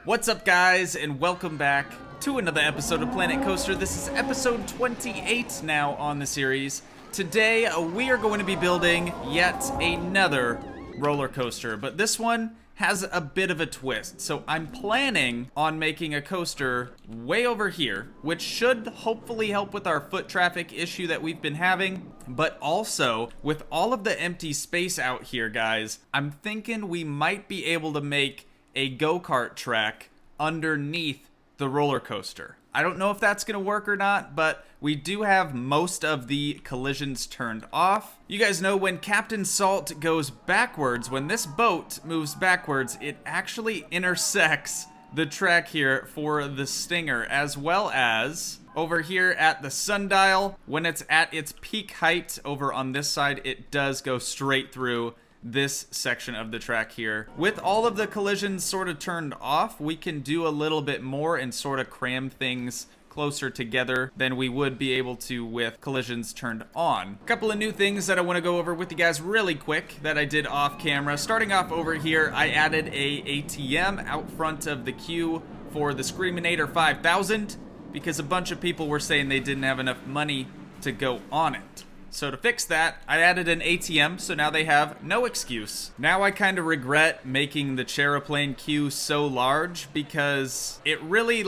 What's up, guys, and welcome back to another episode of Planet Coaster. This is episode 28 now on the series. Today, we are going to be building yet another roller coaster, but this one has a bit of a twist. So I'm planning on making a coaster way over here, which should hopefully help with our foot traffic issue that we've been having. But also, with all of the empty space out here, guys, I'm thinking we might be able to make a go-kart track underneath the roller coaster. I don't know if that's gonna work or not, but we do have most of the collisions turned off. You guys know when Captain Salt goes backwards, when this boat moves backwards, it actually intersects the track here for the Stinger, as well as over here at the sundial. When it's at its peak height over on this side, it does go straight through this section of the track here. With all of the collisions sort of turned off, we can do a little bit more and sort of cram things closer together than we would be able to with collisions turned on. A couple of new things that I want to go over with you guys really quick that I did off camera. Starting off over here, I added a ATM out front of the queue for the Screaminator 5000 because a bunch of people were saying they didn't have enough money to go on it. So to fix that, I added an ATM, so now they have no excuse. Now I kind of regret making the Chairplane queue so large because it really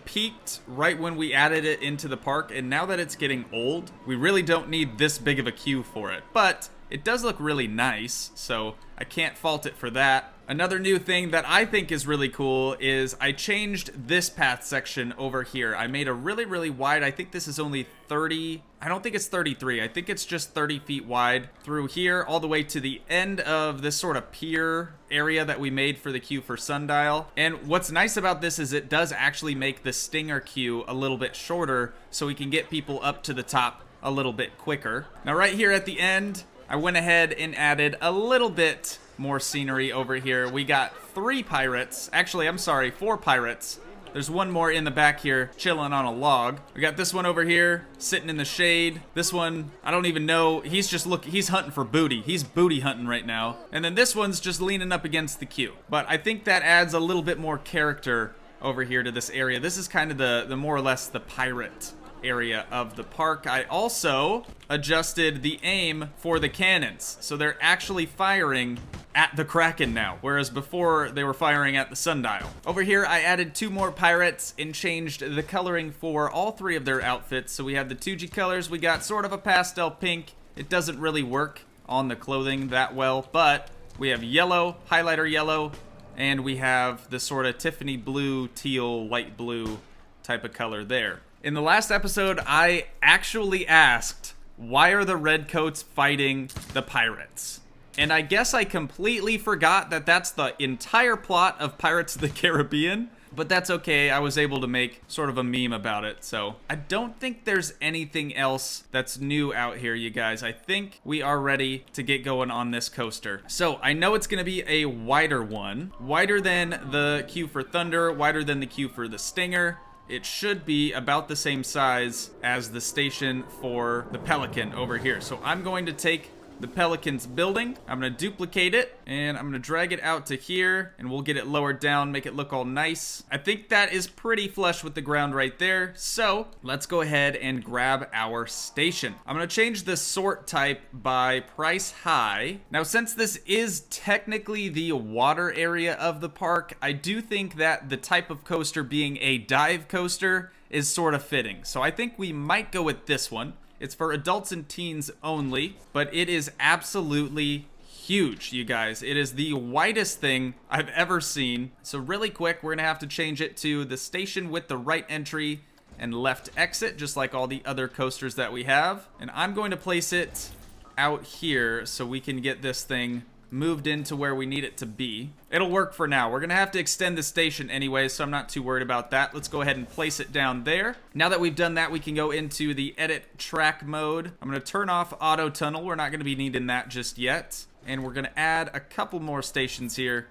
peaked right when we added it into the park, and now that it's getting old, we really don't need this big of a queue for it. But it does look really nice, so I can't fault it for that. Another new thing that I think is really cool is I changed this path section over here. I made a really wide, I think this is only 30, I don't think it's 33, I think it's just 30 feet wide through here all the way to the end of this sort of pier area that we made for the queue for Sundial. And what's nice about this is it does actually make the Stinger queue a little bit shorter so we can get people up to the top a little bit quicker. Now right here at the end, I went ahead and added a little bit more scenery over here. We got 3 pirates. Actually, I'm sorry, 4 pirates. There's one more in the back here chilling on a log. We got this one over here sitting in the shade. This one, I don't even know. He's hunting for booty. He's booty hunting right now. And then this one's just leaning up against the queue. But I think that adds a little bit more character over here to this area. This is kind of the more or less the pirate area of the park. I also adjusted the aim for the cannons, so they're actually firing at the Kraken now, whereas before they were firing at the sundial. Over here I added 2 more pirates and changed the coloring for all 3 of their outfits. So we have the 2G colors. We got sort of a pastel pink. It doesn't really work on the clothing that well, but we have yellow, highlighter yellow, and we have the sort of Tiffany blue, teal, light blue type of color there. In the last episode, I actually asked, why are the redcoats fighting the pirates? And I guess I completely forgot that that's the entire plot of Pirates of the Caribbean, but that's okay. I was able to make sort of a meme about it. So I don't think there's anything else that's new out here, you guys. I think we are ready to get going on this coaster. So I know it's going to be a wider one, wider than the queue for Thunder, wider than the queue for the Stinger. It should be about the same size as the station for the Pelican over here. So I'm going to take the Pelican's building, I'm going to duplicate it, and I'm going to drag it out to here, and we'll get it lowered down, make it look all nice. I think that is pretty flush with the ground right there. So let's go ahead and grab our station. I'm going to change the sort type by price high. Now, since this is technically the water area of the park, I do think that the type of coaster being a dive coaster is sort of fitting. So I think we might go with this one. It's for adults and teens only, but it is absolutely huge, you guys. It is the widest thing I've ever seen. So really quick, we're gonna have to change it to the station with the right entry and left exit, just like all the other coasters that we have. And I'm going to place it out here so we can get this thing moved into where we need it to be. It'll work for now. We're gonna have to extend the station anyway, so I'm not too worried about that. Let's go ahead and place it down there. Now that we've done that, we can go into the edit track mode. I'm gonna turn off auto tunnel. We're not gonna be needing that just yet. And we're gonna add a couple more stations here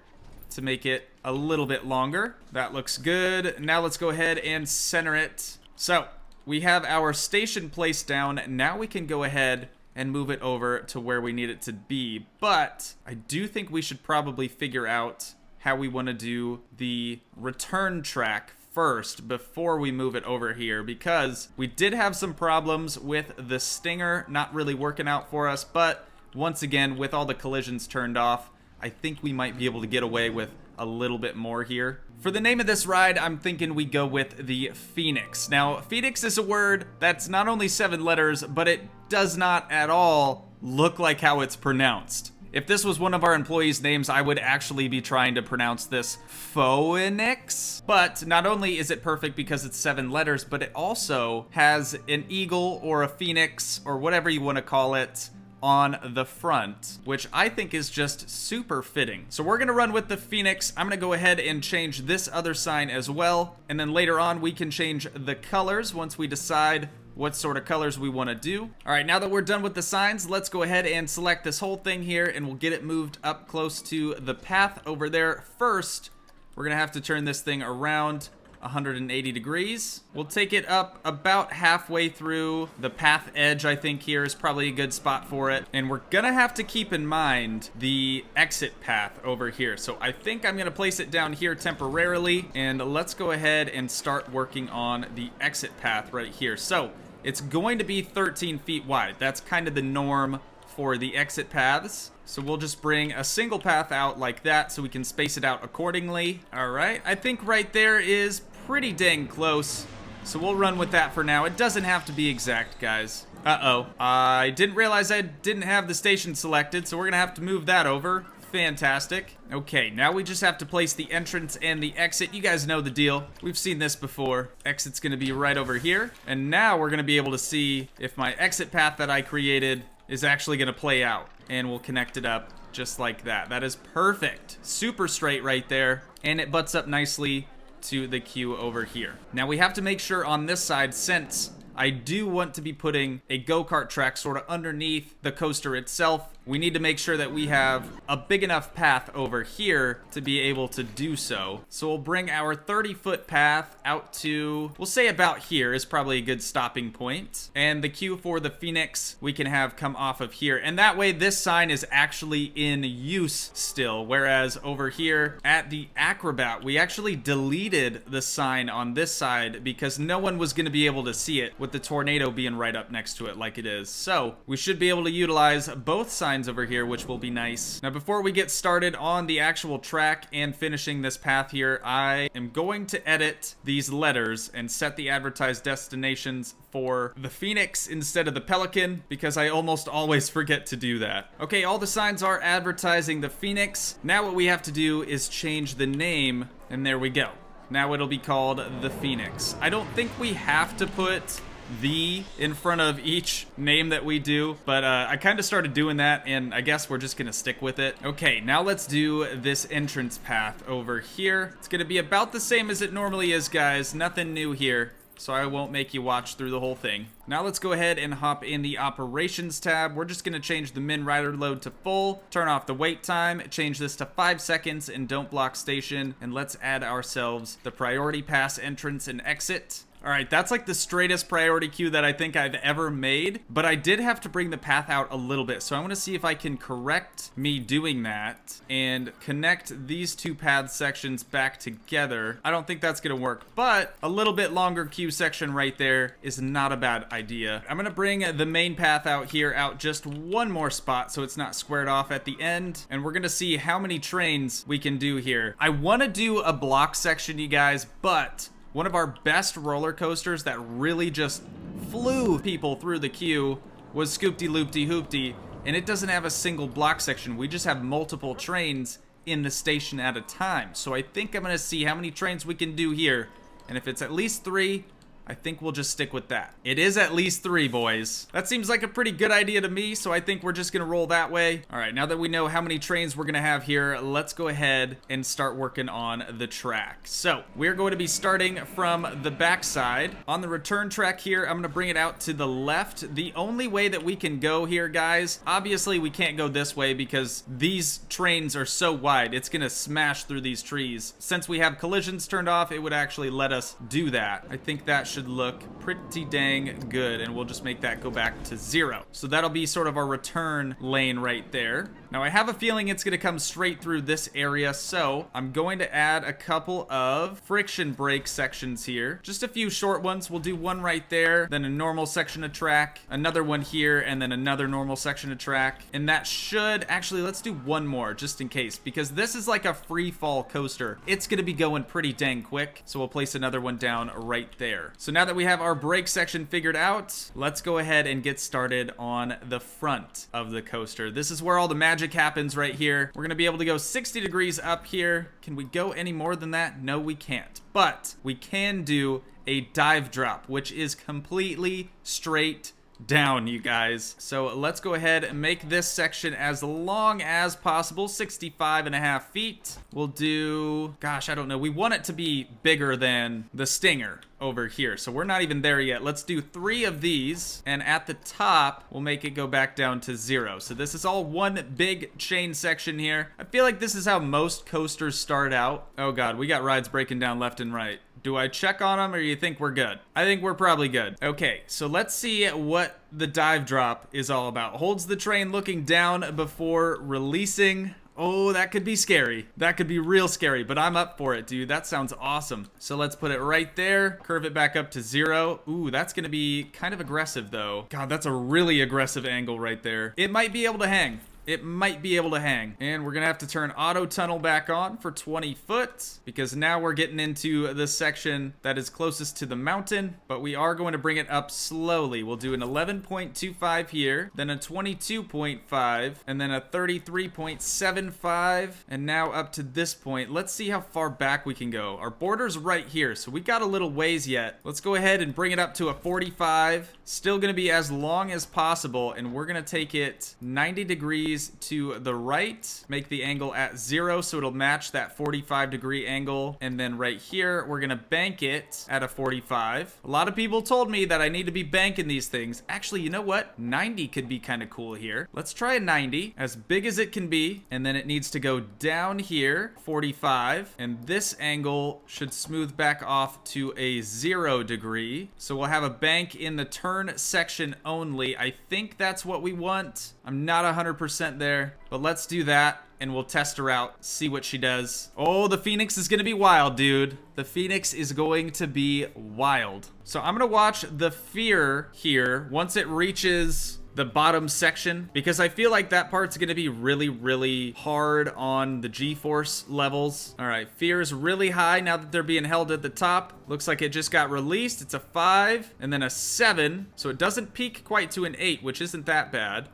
to make it a little bit longer. That looks good. Now let's go ahead and center it. So we have our station placed down. Now we can go ahead and move it over to where we need it to be. But I do think we should probably figure out how we want to do the return track first before we move it over here, because we did have some problems with the stinger not really working out for us, but once again, with all the collisions turned off, I think we might be able to get away with a little bit more here. For the name of this ride, I'm thinking we go with the Phoenix. Now, Phoenix is a word that's not only 7 letters, but it does not at all look like how it's pronounced. If this was one of our employees' names, I would actually be trying to pronounce this Phoenix. But not only is it perfect because it's 7 letters, but it also has an eagle or a phoenix or whatever you want to call it on the front, which I think is just super fitting. So we're gonna run with the Phoenix. I'm gonna go ahead and change this other sign as well, and then later on we can change the colors once we decide what sort of colors we want to do. All right, now that we're done with the signs, let's go ahead and select this whole thing here, and we'll get it moved up close to the path over there. First, we're gonna have to turn this thing around 180 degrees. We'll take it up about halfway through the path edge. I think here is probably a good spot for it. And we're gonna have to keep in mind the exit path over here. So I think I'm gonna place it down here temporarily, and let's go ahead and start working on the exit path right here. So it's going to be 13 feet wide. That's kind of the norm for the exit paths. So we'll just bring a single path out like that so we can space it out accordingly. All right, I think right there is pretty dang close. So we'll run with that for now. It doesn't have to be exact, guys. Uh-oh, I didn't realize I didn't have the station selected, so we're gonna have to move that over. Fantastic. Okay, now we just have to place the entrance and the exit. You guys know the deal. We've seen this before. Exit's gonna be right over here. And now we're gonna be able to see if my exit path that I created is actually gonna play out. And we'll connect it up just like that. That is perfect. Super straight right there. And it butts up nicely to the queue over here. Now we have to make sure on this side, since I do want to be putting a go-kart track sort of underneath the coaster itself, we need to make sure that we have a big enough path over here to be able to do so. So we'll bring our 30-foot path out to, we'll say about here is probably a good stopping point. And the queue for the Phoenix we can have come off of here. And that way this sign is actually in use still. Whereas over here at the Acrobat, we actually deleted the sign on this side because no one was gonna be able to see it with the tornado being right up next to it like it is. So we should be able to utilize both signs over here, which will be nice. Now, before we get started on the actual track and finishing this path here, I am going to edit these letters and set the advertised destinations for the Phoenix instead of the Pelican, because I almost always forget to do that. Okay, all the signs are advertising the Phoenix. Now what we have to do is change the name, and there we go. Now it'll be called the Phoenix. I don't think we have to put the in front of each name that we do, but I kind of started doing that, and I guess we're just gonna stick with it. Okay, now let's do this entrance path over here. It's gonna be about the same as it normally is, guys. Nothing new here, so I won't make you watch through the whole thing. Now let's go ahead and hop in the operations tab. We're just gonna change the min rider load to full, turn off the wait time, change this to 5 seconds, and don't block station, and let's add ourselves the priority pass entrance and exit. All right, that's like the straightest priority queue that I think I've ever made, but I did have to bring the path out a little bit. So I want to see if I can correct me doing that and connect these two path sections back together. I don't think that's going to work, but a little bit longer queue section right there is not a bad idea. I'm going to bring the main path out here out just one more spot so it's not squared off at the end, and we're going to see how many trains we can do here. I want to do a block section, you guys, but one of our best roller coasters that really just flew people through the queue was Scoopty Loopty Hoopty, and it doesn't have a single block section. We just have multiple trains in the station at a time. So I think I'm gonna see how many trains we can do here, and if it's at least 3, I think we'll just stick with that. It is at least 3, boys. That seems like a pretty good idea to me, so I think we're just gonna roll that way. All right, now that we know how many trains we're gonna have here, let's go ahead and start working on the track. So we're going to be starting from the back side. On the return track here, I'm gonna bring it out to the left. The only way that we can go here, guys, obviously we can't go this way because these trains are so wide, it's gonna smash through these trees. Since we have collisions turned off, it would actually let us do that. I think that should should look pretty dang good, and we'll just make that go back to 0. So that'll be sort of our return lane right there. Now I have a feeling it's gonna come straight through this area, so I'm going to add a couple of friction brake sections here. Just a few short ones. We'll do one right there, then a normal section of track, another one here, and then another normal section of track. And that should, actually, let's do one more just in case, because this is like a free fall coaster. It's gonna be going pretty dang quick, so we'll place another one down right there. So now that we have our brake section figured out, let's go ahead and get started on the front of the coaster. This is where all the magic happens right here. We're gonna be able to go 60 degrees up here. Can we go any more than that? No, we can't. But we can do a dive drop, which is completely straight down, you guys. So let's go ahead and make this section as long as possible, 65.5 feet. We'll do, gosh, I don't know. We want it to be bigger than the Stinger over here. So we're not even there yet. Let's do 3 of these. And at the top, we'll make it go back down to 0. So this is all one big chain section here. I feel like this is how most coasters start out. Oh God, we got rides breaking down left and right. Do I check on them, or you think we're good? I think we're probably good. Okay, so let's see what the dive drop is all about. Holds the train looking down before releasing. Oh, that could be scary. That could be real scary, but I'm up for it, dude. That sounds awesome. So let's put it right there, curve it back up to 0. Ooh, that's gonna be kind of aggressive though. God, that's a really aggressive angle right there. It might be able to hang. It might be able to hang. And we're gonna have to turn auto tunnel back on for 20 foot because now we're getting into the section that is closest to the mountain, but we are going to bring it up slowly. We'll do an 11.25 here, then a 22.5, and then a 33.75, and now up to this point. Let's see how far back we can go. Our border's right here, so we got a little ways yet. Let's go ahead and bring it up to a 45. Still gonna be as long as possible, and we're gonna take it 90 degrees to the right, make the angle at 0 so it'll match that 45-degree angle, and then right here we're gonna bank it at a 45. A lot of people told me that I need to be banking these things. Actually, you know what? 90 could be kind of cool here. Let's try a 90, as big as it can be, and then it needs to go down here, 45, and this angle should smooth back off to a 0 degree. So we'll have a bank in the turn section only. I think that's what we want. I'm not 100% there, but let's do that and we'll test her out, see what she does. Oh, the Phoenix is gonna be wild, dude. The Phoenix is going to be wild. So I'm gonna watch the Fear here once it reaches the bottom section, because I feel like that part's gonna be really, really hard on the G-force levels. All right, Fear is really high now that they're being held at the top. Looks like it just got released. It's a 5 and then a 7, so it doesn't peak quite to an 8, which isn't that bad.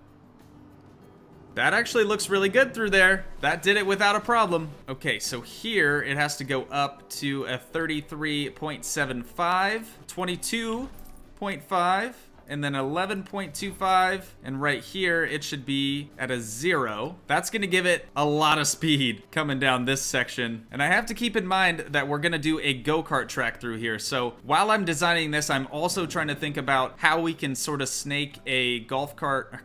That actually looks really good through there. That did it without a problem. Okay, so here it has to go up to a 33.75, 22.5, and then 11.25, and right here it should be at a 0. That's gonna give it a lot of speed coming down this section. And I have to keep in mind that we're gonna do a go-kart track through here. So while I'm designing this, I'm also trying to think about how we can sort of snake a go-kart.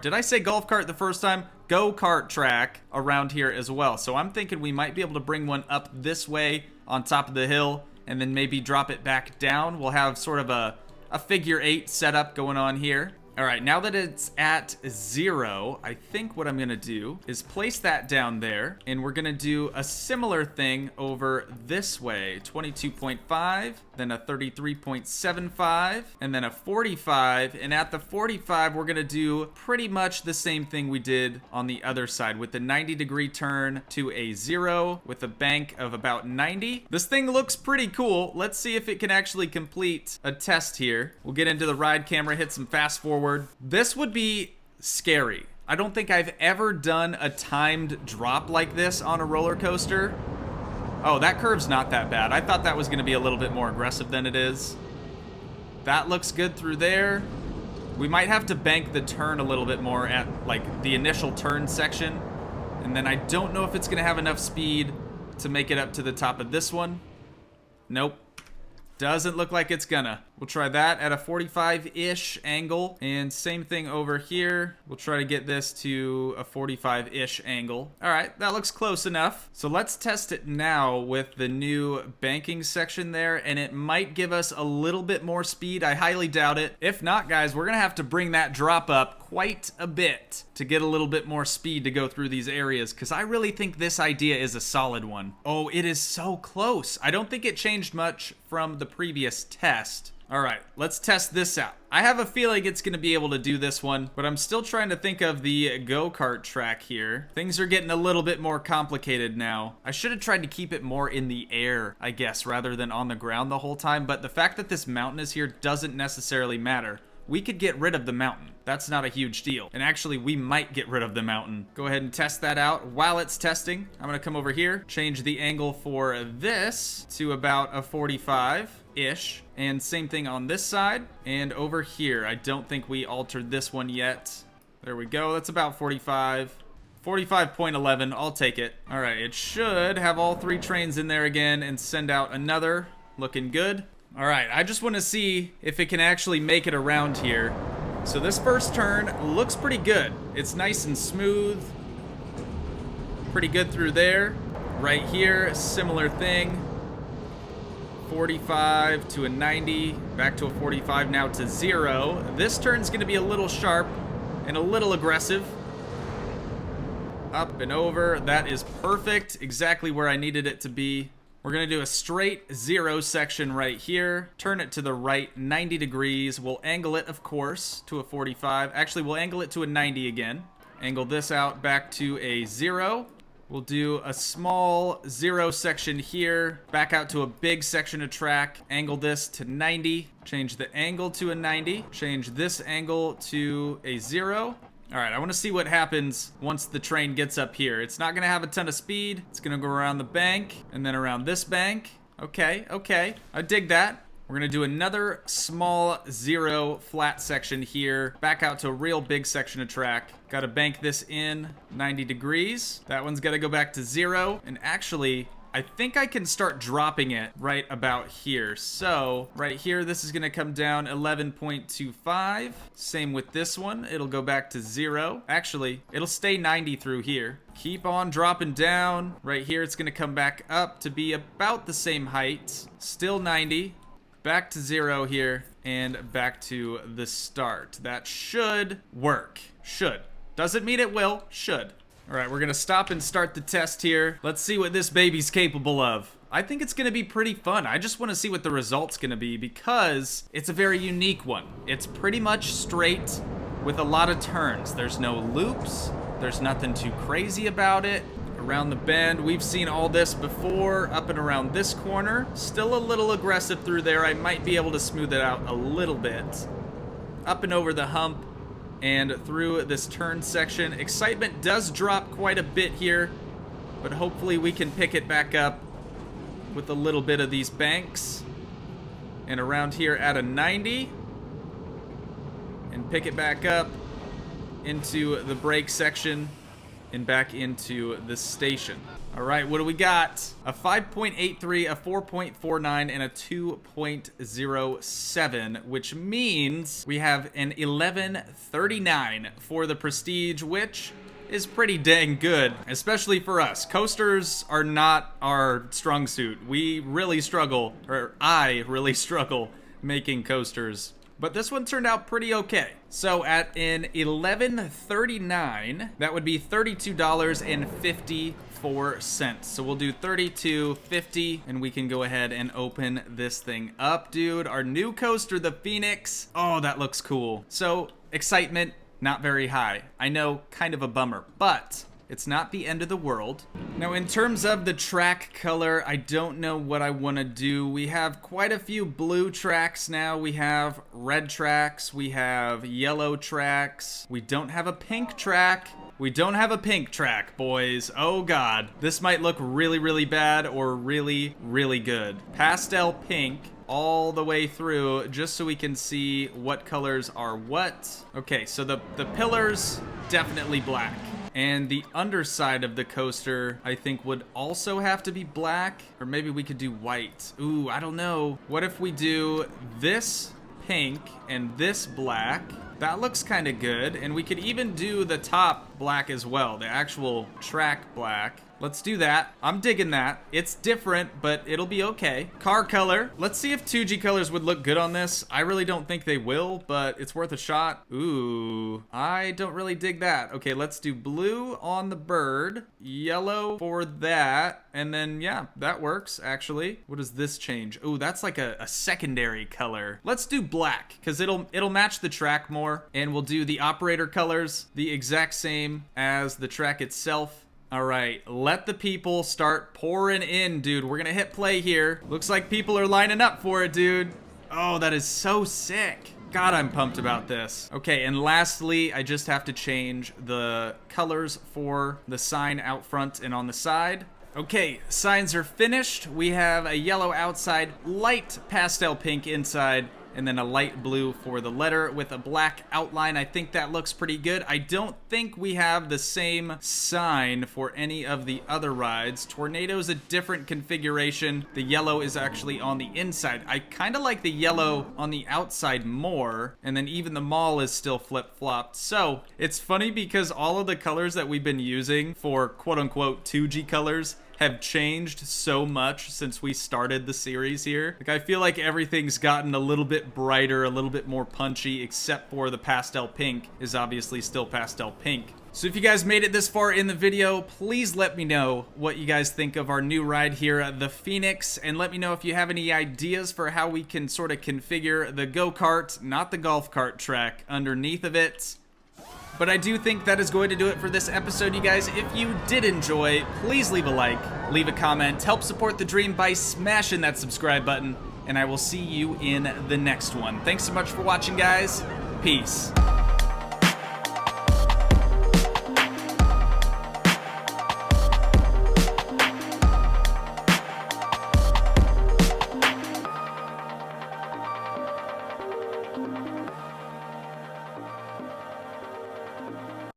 Did I say golf cart the first time? Go-kart track around here as well. So I'm thinking we might be able to bring one up this way on top of the hill and then maybe drop it back down. We'll have sort of a figure 8 setup going on here. All right, now that it's at 0, I think what I'm gonna do is place that down there, and we're gonna do a similar thing over this way. 22.5, then a 33.75, and then a 45, and at the 45, we're gonna do pretty much the same thing we did on the other side with the 90-degree turn to a 0 with a bank of about 90. This thing looks pretty cool. Let's see if it can actually complete a test here. We'll get into the ride camera, hit some fast forward. This would be scary. I don't think I've ever done a timed drop like this on a roller coaster. Oh, that curve's not that bad. I thought that was gonna be a little bit more aggressive than it is. That looks good through there. We might have to bank the turn a little bit more at like the initial turn section. And then I don't know if it's gonna have enough speed to make it up to the top of this one. Nope. Doesn't look like it's gonna. We'll try that at a 45-ish angle. And same thing over here. We'll try to get this to a 45-ish angle. All right, that looks close enough. So let's test it now with the new banking section there, and it might give us a little bit more speed. I highly doubt it. If not, guys, we're gonna have to bring that drop up quite a bit to get a little bit more speed to go through these areas, because I really think this idea is a solid one. Oh, it is so close. I don't think it changed much from the previous test. All right, let's test this out. I have a feeling it's gonna be able to do this one, but I'm still trying to think of the go-kart track here. Things are getting a little bit more complicated now. I should have tried to keep it more in the air, I guess, rather than on the ground the whole time, but the fact that this mountain is here doesn't necessarily matter. We could get rid of the mountain. That's not a huge deal. And actually, we might get rid of the mountain. Go ahead and test that out. While it's testing, I'm gonna come over here, change the angle for this to about a 45-ish. And same thing on this side. And over here, I don't think we altered this one yet. There we go, that's about 45. 45.11, I'll take it. All right, it should have all three trains in there again and send out another. Looking good. All right, I just want to see if it can actually make it around here. So this first turn looks pretty good. It's nice and smooth. Pretty good through there. Right here, similar thing. 45 to a 90, back to a 45, now to 0. This turn's gonna be a little sharp and a little aggressive. Up and over, that is perfect. Exactly where I needed it to be. We're gonna do a straight 0 section right here. Turn it to the right 90 degrees. We'll angle it, of course, to a 45. Actually, we'll angle it to a 90 again. Angle this out back to a 0. We'll do a small 0 section here. Back out to a big section of track. Angle this to 90. Change the angle to a 90. Change this angle to a 0. All right, I want to see what happens once the train gets up here. It's not going to have a ton of speed. It's going to go around the bank and then around this bank. Okay, okay. I dig that. We're going to do another small 0 flat section here. Back out to a real big section of track. Got to bank this in 90 degrees. That one's got to go back to 0. And actually, I think I can start dropping it right about here. So right here, this is gonna come down 11.25. Same with this one, it'll go back to 0. Actually, it'll stay 90 through here. Keep on dropping down. Right here, it's gonna come back up to be about the same height. Still 90. Back to 0 here, and back to the start. That should work. Should. Doesn't mean it will, should. All right, we're gonna stop and start the test here. Let's see what this baby's capable of. I think it's gonna be pretty fun. I just wanna see what the result's gonna be because it's a very unique one. It's pretty much straight with a lot of turns. There's no loops. There's nothing too crazy about it. Around the bend, we've seen all this before. Up and around this corner. Still a little aggressive through there. I might be able to smooth it out a little bit. Up and over the hump. And through this turn section. Excitement does drop quite a bit here, but hopefully we can pick it back up with a little bit of these banks. And around here at a 90. And pick it back up into the brake section and back into the station. All right, what do we got? A 5.83, a 4.49, and a 2.07, which means we have an 1139 for the Prestige, which is pretty dang good, especially for us. Coasters are not our strong suit. We really struggle, or I really struggle making coasters. But this one turned out pretty okay. So at an 1139, that would be $32.54. So we'll do $32.50 and we can go ahead and open this thing up, dude. Our new coaster, the Phoenix. Oh, that looks cool. So excitement, not very high. I know, kind of a bummer, but it's not the end of the world. Now, in terms of the track color, I don't know what I want to do. We have quite a few blue tracks now. We have red tracks. We have yellow tracks. We don't have a pink track. We don't have a pink track, boys. Oh God. This might look really, really bad or really, really good. Pastel pink all the way through just so we can see what colors are what. Okay, so the pillars, definitely black. And the underside of the coaster, I think, would also have to be black. Or maybe we could do white. Ooh, I don't know. What if we do this pink and this black? That looks kind of good. And we could even do the top black as well, the actual track black. Let's do that. I'm digging that. It's different, but it'll be okay. Car color. Let's see if 2G colors would look good on this. I really don't think they will, but it's worth a shot. Ooh, I don't really dig that. Okay, let's do blue on the bird, yellow for that, and then, yeah, that works, actually. What does this change? Ooh, that's like a secondary color. Let's do black, because it'll match the track more, and we'll do the operator colors the exact same as the track itself. All right, let the people start pouring in, dude. We're gonna hit play here. Looks like people are lining up for it, dude. Oh, that is so sick. God, I'm pumped about this. Okay, and lastly, I just have to change the colors for the sign out front and on the side. Okay, signs are finished. We have a yellow outside, light pastel pink inside, and then a light blue for the letter with a black outline. I think that looks pretty good. I don't think we have the same sign for any of the other rides. Tornado's a different configuration. The yellow is actually on the inside. I kind of like the yellow on the outside more, and then even the mall is still flip-flopped. So it's funny because all of the colors that we've been using for quote-unquote 2G colors have changed so much since we started the series here. Like, I feel like everything's gotten a little bit brighter, a little bit more punchy, except for the pastel pink is obviously still pastel pink. So if you guys made it this far in the video, please let me know what you guys think of our new ride here at the Phoenix, and let me know if you have any ideas for how we can sort of configure the go-kart, not the golf cart track, underneath of it. But I do think that is going to do it for this episode, you guys. If you did enjoy, please leave a like, leave a comment, help support the dream by smashing that subscribe button, and I will see you in the next one. Thanks so much for watching, guys. Peace.